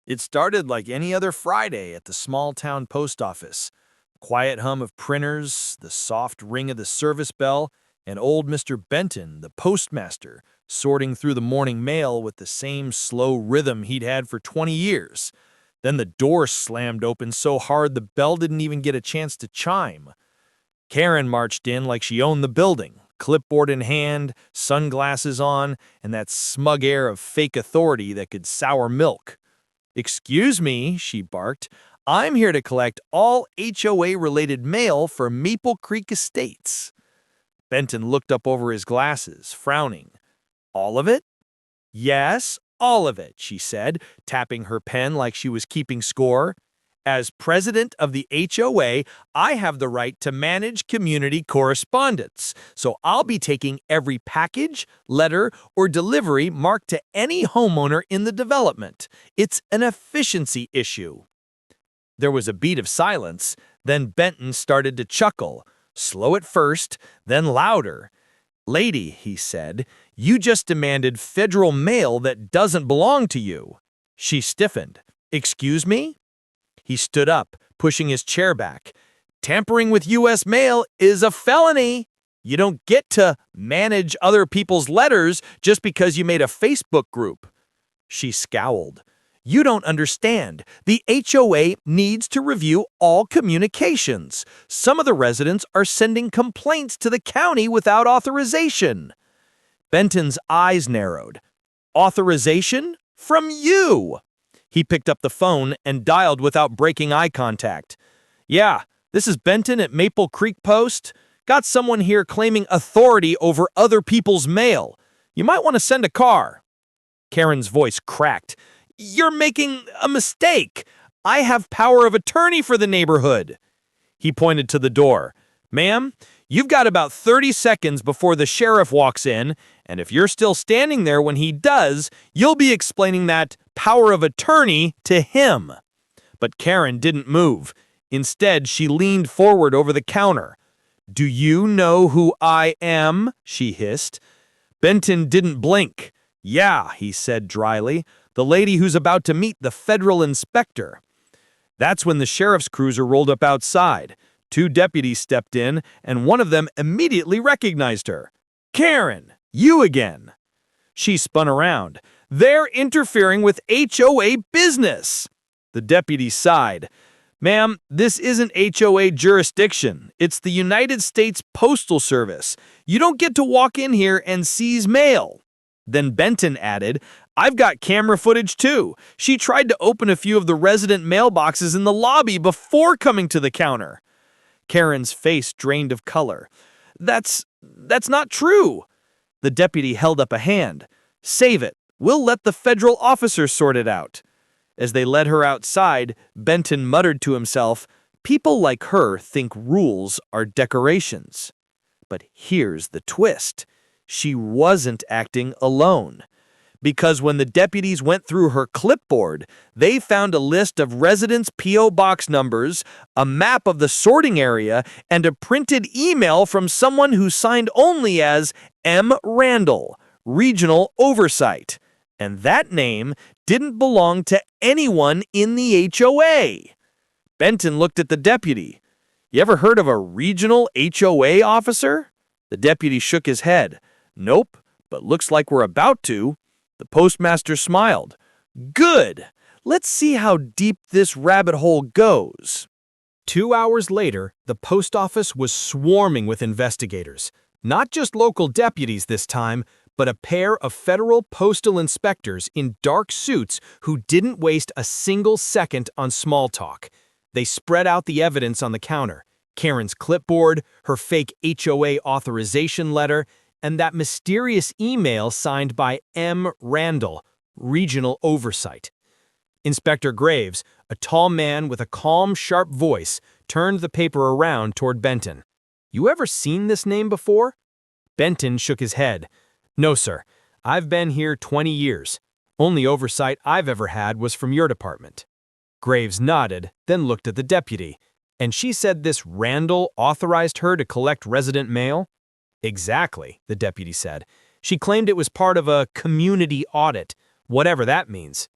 It started like any other Friday at the small-town post office. Quiet hum of printers, the soft ring of the service bell, and old Mr. Benton, the postmaster, sorting through the morning mail with the same slow rhythm he'd had for 20 years. Then the door slammed open so hard the bell didn't even get a chance to chime. Karen marched in like she owned the building, clipboard in hand, sunglasses on, and that smug air of fake authority that could sour milk. "Excuse me," she barked. "I'm here to collect all HOA-related mail for Maple Creek Estates." Benton looked up over his glasses, frowning. "All of it?" "Yes, all of it," she said, tapping her pen like she was keeping score. "As president of the HOA, I have the right to manage community correspondence, so I'll be taking every package, letter, or delivery marked to any homeowner in the development. It's an efficiency issue." There was a beat of silence, then Benton started to chuckle, slow at first, then louder. "Lady," he said, "you just demanded federal mail that doesn't belong to you." She stiffened. "Excuse me?" He stood up, pushing his chair back. "Tampering with U.S. mail is a felony. You don't get to manage other people's letters just because you made a Facebook group." She scowled. "You don't understand. The HOA needs to review all communications. Some of the residents are sending complaints to the county without authorization." Benton's eyes narrowed. "Authorization? From you!" He picked up the phone and dialed without breaking eye contact. "Yeah, this is Benton at Maple Creek Post. Got someone here claiming authority over other people's mail. You might want to send a car." Karen's voice cracked. "You're making a mistake. I have power of attorney for the neighborhood." He pointed to the door. "Ma'am, you've got about 30 seconds before the sheriff walks in, and if you're still standing there when he does, you'll be explaining that power of attorney to him." But Karen didn't move. Instead, she leaned forward over the counter. "Do you know who I am?" she hissed. Benton didn't blink. "Yeah," he said dryly, "the lady who's about to meet the federal inspector." That's when the sheriff's cruiser rolled up outside. 2 deputies stepped in, and one of them immediately recognized her. "Karen, you again." She spun around. "They're interfering with HOA business." The deputy sighed. "Ma'am, this isn't HOA jurisdiction. It's the United States Postal Service. You don't get to walk in here and seize mail." Then Benton added, "I've got camera footage too. She tried to open a few of the resident mailboxes in the lobby before coming to the counter." Karen's face drained of color. That's not true." The deputy held up a hand. "Save it. We'll let the federal officer sort it out." As they led her outside, Benton muttered to himself, "People like her think rules are decorations." But here's the twist. She wasn't acting alone. Because when the deputies went through her clipboard, they found a list of residents' P.O. box numbers, a map of the sorting area, and a printed email from someone who signed only as M. Randall, Regional Oversight. And that name didn't belong to anyone in the HOA. Benton looked at the deputy. "You ever heard of a regional HOA officer?" The deputy shook his head. "Nope, but looks like we're about to." The postmaster smiled. "Good. Let's see how deep this rabbit hole goes." 2 hours later, the post office was swarming with investigators. Not just local deputies this time, but a pair of federal postal inspectors in dark suits who didn't waste a single second on small talk. They spread out the evidence on the counter. Karen's clipboard, her fake HOA authorization letter, and that mysterious email signed by M. Randall, Regional Oversight. Inspector Graves, a tall man with a calm, sharp voice, turned the paper around toward Benton. "You ever seen this name before?" Benton shook his head. "No, sir. I've been here 20 years. Only oversight I've ever had was from your department." Graves nodded, then looked at the deputy. "And she said this Randall authorized her to collect resident mail?" "Exactly," the deputy said. "She claimed it was part of a community audit, whatever that means."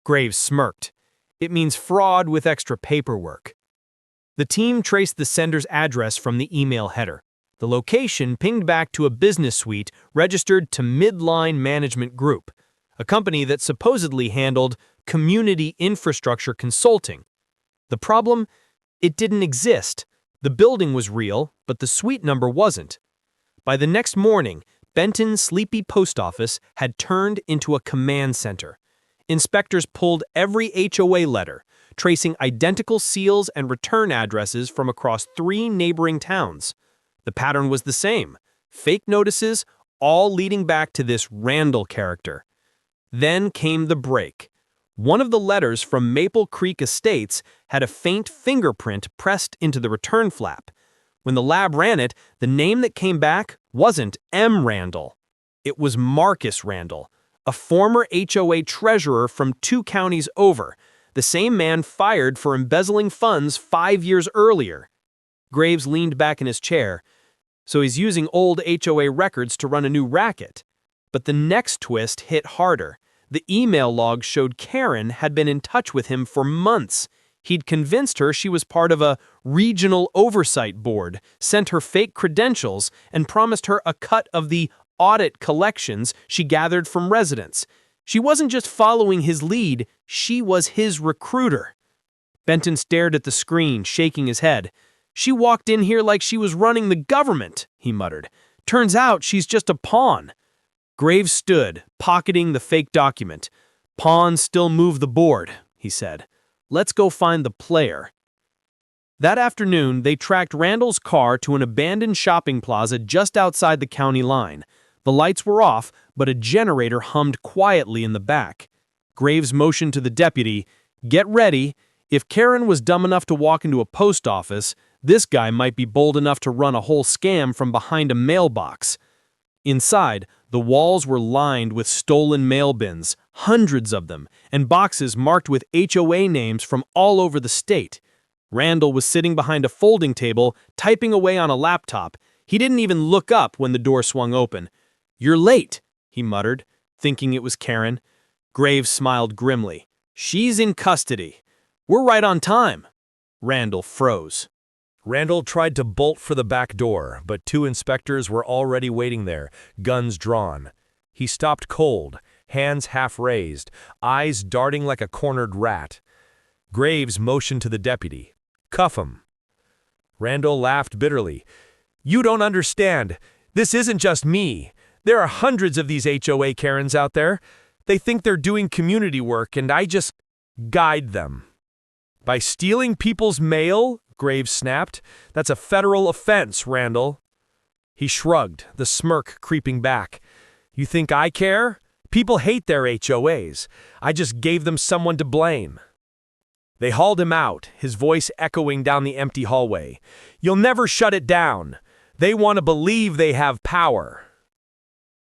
Graves smirked. It means fraud with extra paperwork. The team traced the sender's address from the email header. The location pinged back to a business suite registered to Midline Management Group, a company that supposedly handled community infrastructure consulting. The problem? It didn't exist. The building was real, but the suite number wasn't. By the next morning, Benton's sleepy post office had turned into a command center. Inspectors pulled every HOA letter, tracing identical seals and return addresses from across 3 neighboring towns. The pattern was the same: fake notices, all leading back to this Randall character. Then came the break. One of the letters from Maple Creek Estates had a faint fingerprint pressed into the return flap. When the lab ran it, the name that came back wasn't M. Randall. It was Marcus Randall, a former HOA treasurer from 2 counties over, the same man fired for embezzling funds 5 years earlier. Graves leaned back in his chair. So he's using old HOA records to run a new racket. But the next twist hit harder. The email log showed Karen had been in touch with him for months. He'd convinced her she was part of a regional oversight board, sent her fake credentials, and promised her a cut of the audit collections she gathered from residents. She wasn't just following his lead, she was his recruiter. Benton stared at the screen, shaking his head. "She walked in here like she was running the government," he muttered. "Turns out she's just a pawn." Graves stood, pocketing the fake document. "Pawns still move the board," he said. "Let's go find the player." That afternoon, they tracked Randall's car to an abandoned shopping plaza just outside the county line. The lights were off, but a generator hummed quietly in the back. Graves motioned to the deputy, "Get ready. If Karen was dumb enough to walk into a post office, this guy might be bold enough to run a whole scam from behind a mailbox." Inside, the walls were lined with stolen mail bins, hundreds of them, and boxes marked with HOA names from all over the state. Randall was sitting behind a folding table, typing away on a laptop. He didn't even look up when the door swung open. "You're late," he muttered, thinking it was Karen. Graves smiled grimly. "She's in custody. We're right on time." Randall froze. Randall tried to bolt for the back door, but 2 inspectors were already waiting there, guns drawn. He stopped cold, hands half raised, eyes darting like a cornered rat. Graves motioned to the deputy. "Cuff him." Randall laughed bitterly. "You don't understand. This isn't just me. There are hundreds of these HOA Karens out there. They think they're doing community work, and I just guide them." "By stealing people's mail?" Graves snapped. "That's a federal offense, Randall." He shrugged, the smirk creeping back. "You think I care? People hate their HOAs. I just gave them someone to blame." They hauled him out, his voice echoing down the empty hallway. "You'll never shut it down. They want to believe they have power."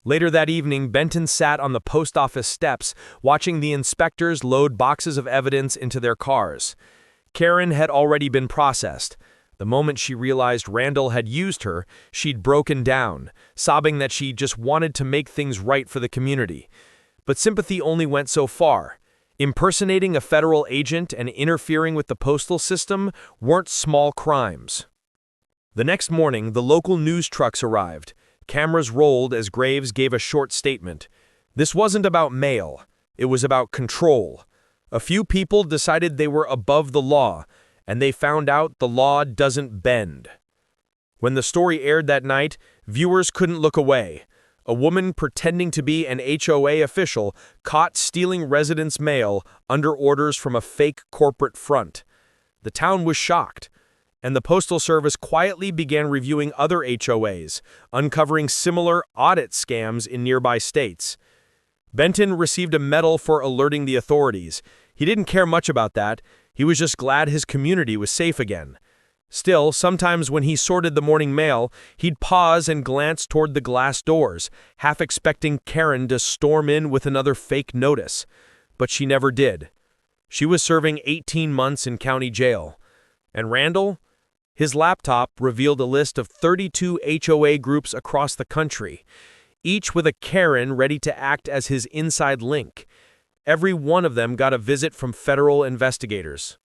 Later that evening, Benton sat on the post office steps, watching the inspectors load boxes of evidence into their cars. Karen had already been processed. The moment she realized Randall had used her, she'd broken down, sobbing that she just wanted to make things right for the community. But sympathy only went so far. Impersonating a federal agent and interfering with the postal system weren't small crimes. The next morning, the local news trucks arrived. Cameras rolled as Graves gave a short statement. This wasn't about mail. It was about control. A few people decided they were above the law, and they found out the law doesn't bend. When the story aired that night, viewers couldn't look away. A woman pretending to be an HOA official caught stealing residents' mail under orders from a fake corporate front. The town was shocked, and the Postal Service quietly began reviewing other HOAs, uncovering similar audit scams in nearby states. Benton received a medal for alerting the authorities. He didn't care much about that. He was just glad his community was safe again. Still, sometimes when he sorted the morning mail, he'd pause and glance toward the glass doors, half expecting Karen to storm in with another fake notice. But she never did. She was serving 18 months in county jail. And Randall? His laptop revealed a list of 32 HOA groups across the country, each with a Karen ready to act as his inside link. Every one of them got a visit from federal investigators.